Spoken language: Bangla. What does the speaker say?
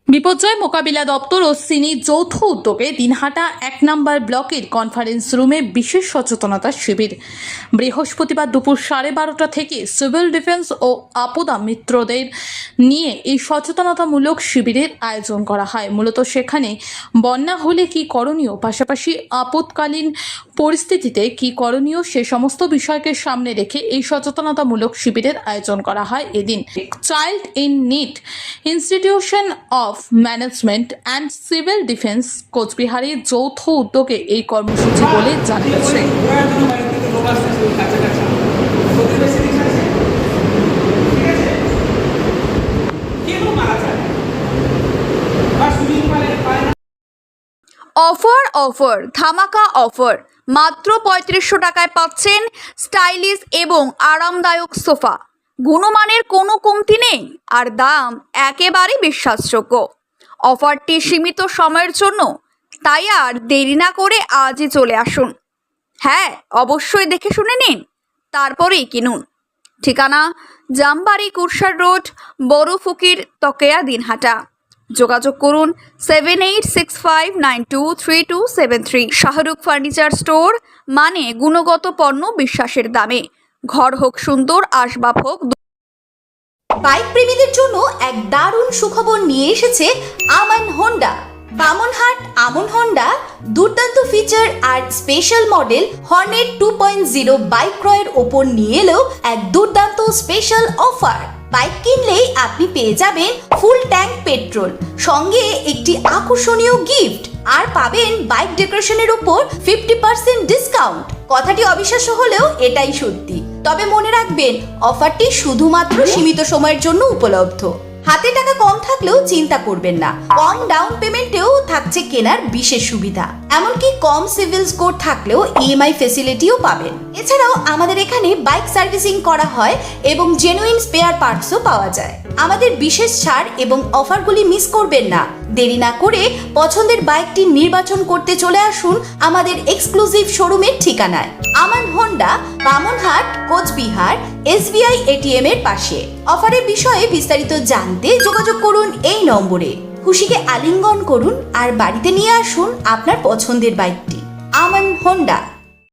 বিপর্যয় মোকাবিলা দপ্তর ও সিনি যৌথ উদ্যোগে দিনহাটা ১ নম্বর ব্লকের কনফারেন্স রুমে বিশেষ সচেতনতা শিবির। বৃহস্পতিবার দুপুর 12:30 থেকে সিভিল ডিফেন্স ও আপদা মিত্রদের নিয়ে এই সচেতনতামূলক শিবিরের আয়োজন করা হয়। মূলত সেখানে বন্যা হলে কি করণীয়, পাশাপাশি আপদকালীন পরিস্থিতিতে কি করণীয় সে সমস্ত বিষয়কে সামনে রেখে এই সচেতনতামূলক শিবিরের আয়োজন করা হয় এদিন। Child in need institution of management and civil defence কোচবিহারের যৌথ উদ্যোগে এই কর্মসূচি বলে জানা গেছে। অফার ধামাকা অফার, মাত্র ৩৫০০ টাকায় পাচ্ছেন স্টাইলিশ এবং আরামদায়ক সোফা। গুণমানের কোনো কমতি নেই আর দাম একেবারে বিশ্বাসযোগ্য। অফারটি সীমিত সময়ের জন্য, তাই আর দেরি না করে আজই চলে আসুন। হ্যাঁ, অবশ্যই দেখে শুনে নিন, তারপরেই কিনুন। ঠিকানা জামবাড়ি কুরসার রোড, বড় ফকির তকেয়া, দিনহাটা। যোগাযোগ করুন 7865923273। শাহরুখ ফার্নিচার স্টোর, মানে গুণগত পণ্য বিশ্বাসের দামে। ঘর হোক সুন্দর, আসবাব হোক। বাইক প্রেমীদের জন্য এক দারুণ সুখবর নিয়ে এসেছে আমান হোন্ডা। বামনহাট আমন হোন্ডা দুর্দান্ত ফিচার আর স্পেশাল মডেল হর্নেট 2.0 বাইক ক্রয়ের ওপর নিয়ে এলো এক দুর্দান্ত স্পেশাল অফার। বাইক কিনলেই আপনি পেয়ে যাবেন ফুল ট্যাঙ্ক পেট্রোল, সঙ্গে একটি আকর্ষণীয় গিফট, আর পাবেন বাইক ডেকোরেশনের উপর 50% ডিসকাউন্ট। কথাটি অবিশ্বাস্য হলেও এটাই সত্যি। তবে মনে রাখবেন, অফারটি শুধুমাত্র সীমিত সময়ের জন্য উপলব্ধ। হাতে টাকা কম থাকলেও চিন্তা করবেন না, কম ডাউন পেমেন্টেও থাকছে কেনার বিশেষ সুবিধা। এমনকি কম সিভিল স্কোর থাকলেও ইএমআই ফেসিলিটিও পাবেন। এছাড়াও আমাদের এখানে বাইক সার্ভিসিং করা হয় এবং জেনুইন স্পেয়ার পার্টসও পাওয়া যায়। আমাদের বিশেষ ছাড় এবং অফারগুলি মিস করবেন না। দেরি না করে পছন্দের বাইকটি নির্বাচন করতে চলে আসুন আমাদের এক্সক্লুসিভ শোরুমের ঠিকানায়, Aman Honda, Bamanhat, Coochbehar, SBI ATM এর পাশে। অফারের বিষয়ে বিস্তারিত জানতে যোগাযোগ করুন এই নম্বরে। খুশিকে আলিঙ্গন করুন আর বাড়িতে নিয়ে আসুন আপনার পছন্দের বাইকটি। আমান হোন্ডা।